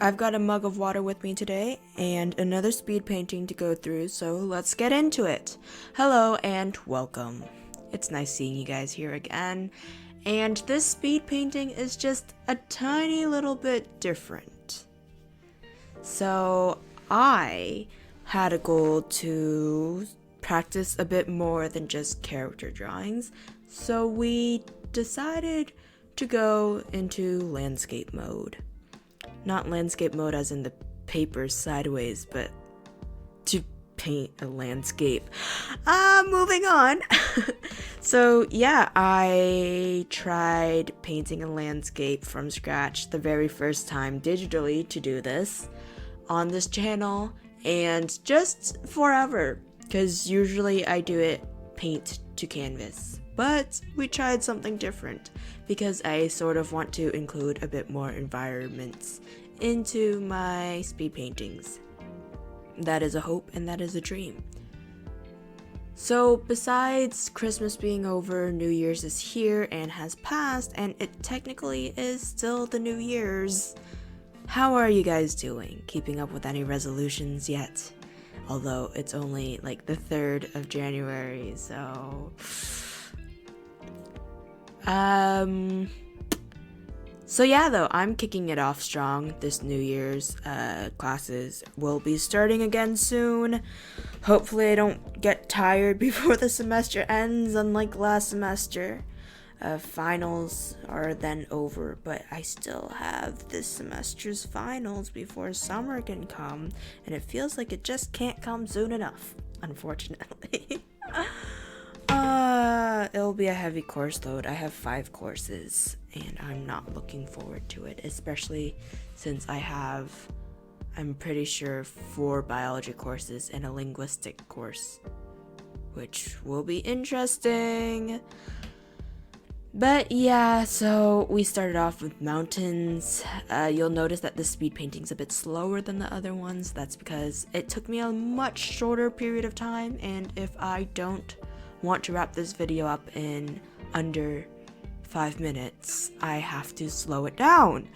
I've got a mug of water with me today and another speed painting to go through, so let's get into it. Hello and welcome. It's nice seeing you guys here again, and this speed painting is just a tiny little bit different. So I had a goal to practice a bit more than just character drawings, so we decided to go into landscape mode. Not landscape mode as in the paper sideways, but to paint a landscape. Moving on. So yeah, I tried painting a landscape from scratch the very first time digitally to do this on this channel, and just forever, because usually I do it paint to canvas. But we tried something different because I sort of want to include a bit more environments into my speed paintings. That is a hope and that is a dream. So besides Christmas being over, New Year's is here and has passed, and it technically is still the New Year's. How are you guys doing? Keeping up with any resolutions yet? Although it's only like the 3rd of January, so... So yeah, though, I'm kicking it off strong this New Year's. Classes will be starting again soon. Hopefully I don't get tired before the semester ends, unlike last semester. Finals are then over, but I still have this semester's finals before summer can come, and it feels like it just can't come soon enough, unfortunately. It'll be a heavy course load. I have 5 courses, and I'm not looking forward to it, especially since I'm pretty sure 4 biology courses and a linguistic course, which will be interesting. But yeah, so we started off with mountains. You'll notice that the speed painting's a bit slower than the other ones. That's because it took me a much shorter period of time, and if I don't want to wrap this video up in under 5 minutes, I have to slow it down.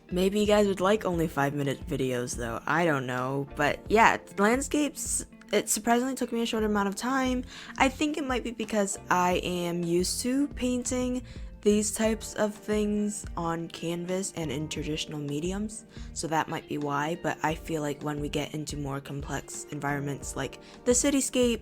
Maybe you guys would like only 5-minute videos though, I don't know. But yeah, landscapes, it surprisingly took me a short amount of time. I think it might be because I am used to painting these types of things on canvas and in traditional mediums, so that might be why. But I feel like when we get into more complex environments like the cityscape,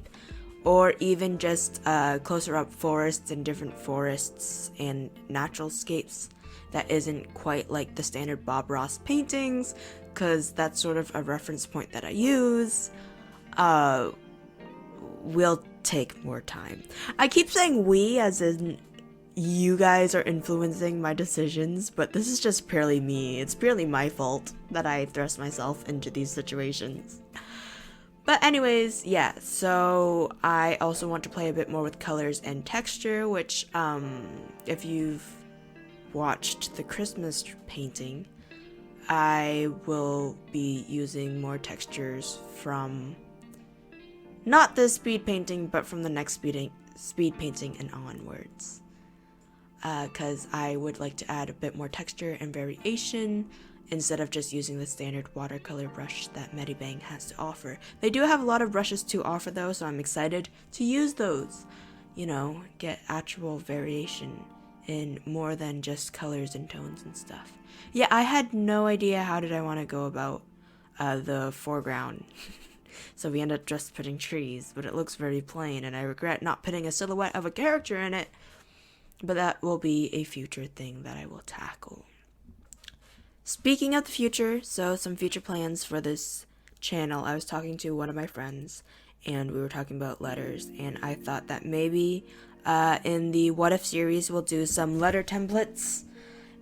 or even just closer up forests and different forests and natural scapes, that isn't quite like the standard Bob Ross paintings, because that's sort of a reference point that I use, will take more time. I keep saying we as in you guys are influencing my decisions, but this is just purely me. It's purely my fault that I thrust myself into these situations. But anyways, yeah, so I also want to play a bit more with colors and texture, which, if you've watched the Christmas painting, I will be using more textures from not this speed painting, but from the next speed painting and onwards. Because I would like to add a bit more texture and variation instead of just using the standard watercolor brush that Medibang has to offer. They do have a lot of brushes to offer though, so I'm excited to use those. You know, get actual variation in more than just colors and tones and stuff. Yeah, I had no idea how did I want to go about the foreground. So we ended up just putting trees, but it looks very plain, and I regret not putting a silhouette of a character in it. But that will be a future thing that I will tackle. Speaking of the future, so some future plans for this channel. I was talking to one of my friends, and we were talking about letters, and I thought that maybe in the What If series we'll do some letter templates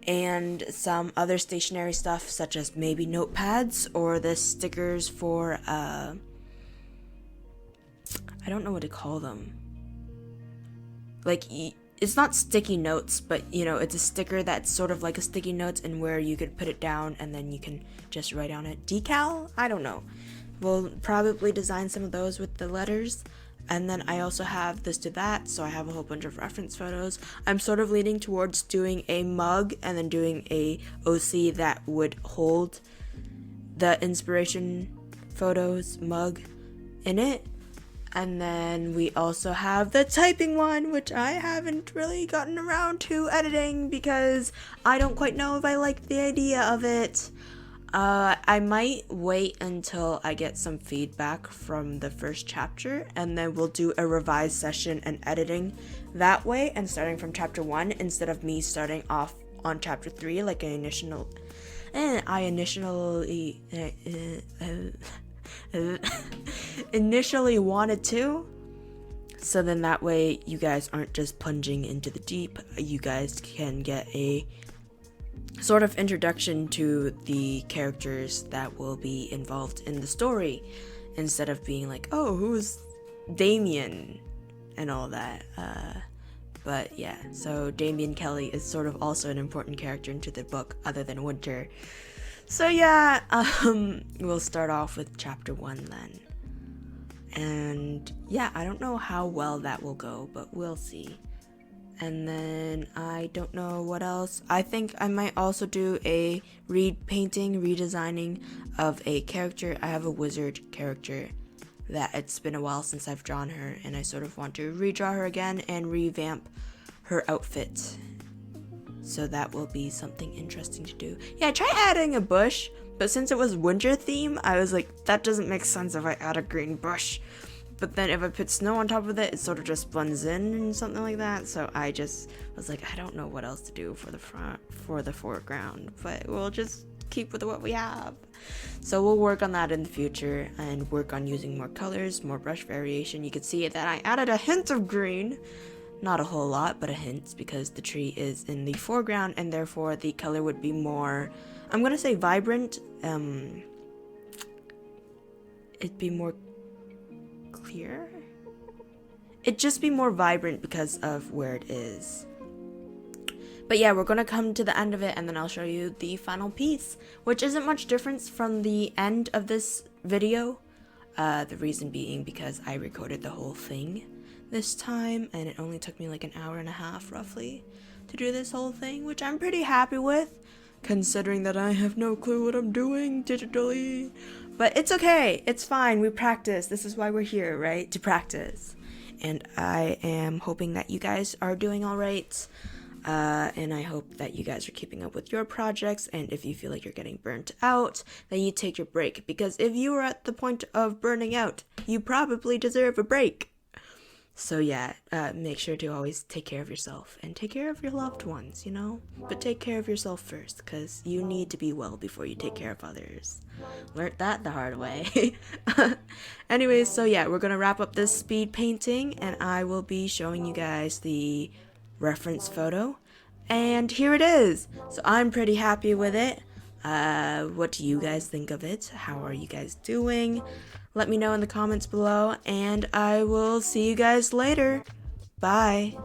and some other stationery stuff, such as maybe notepads or the stickers for, I don't know what to call them. Like, it's not sticky notes, but you know, it's a sticker that's sort of like a sticky notes, and where you could put it down and then you can just write on it. Decal? I don't know. We'll probably design some of those with the letters. And then I also have this to that, so I have a whole bunch of reference photos. I'm sort of leaning towards doing a mug and then doing a OC that would hold the inspiration photos mug in it. And then we also have the typing one, which I haven't really gotten around to editing because I don't quite know if I like the idea of it. I might wait until I get some feedback from the first chapter, and then we'll do a revised session and editing that way, and starting from chapter 1 instead of me starting off on chapter 3 like I initially wanted to. So then that way you guys aren't just plunging into the deep. You guys can get a sort of introduction to the characters that will be involved in the story, instead of being like, oh, who's Damien and all that. But yeah, so Damien Kelly is sort of also an important character into the book other than Winter. So yeah, we'll start off with chapter 1 then. And yeah, I don't know how well that will go, but we'll see. And then I don't know what else. I think I might also do a redesigning of a character. I have a wizard character that it's been a while since I've drawn her, and I sort of want to redraw her again and revamp her outfit. So that will be something interesting to do. Yeah, try adding a bush, but since it was winter theme, I was like, that doesn't make sense if I add a green bush. But then if I put snow on top of it, it sort of just blends in and something like that. So I just was like, I don't know what else to do for the foreground, but we'll just keep with what we have. So we'll work on that in the future and work on using more colors, more brush variation. You can see that I added a hint of green, not a whole lot, but a hint, because the tree is in the foreground and therefore the color would be more, I'm gonna say vibrant. It'd be more clear. It'd just be more vibrant because of where it is. But yeah, we're gonna come to the end of it and then I'll show you the final piece, which isn't much difference from the end of this video. The reason being because I recorded the whole thing this time and it only took me like an hour and a half roughly to do this whole thing, which I'm pretty happy with, considering that I have no clue what I'm doing digitally. But it's okay, it's fine, we practice. This is why we're here, right? To practice. And I am hoping that you guys are doing all right. And I hope that you guys are keeping up with your projects, and if you feel like you're getting burnt out, then you take your break. Because if you are at the point of burning out, you probably deserve a break. So yeah, make sure to always take care of yourself and take care of your loved ones, you know? But take care of yourself first, because you need to be well before you take care of others. Learned that the hard way. Anyways, so yeah, we're gonna wrap up this speed painting, and I will be showing you guys the reference photo. And here it is! So I'm pretty happy with it. What do you guys think of it? How are you guys doing? Let me know in the comments below, and I will see you guys later. Bye.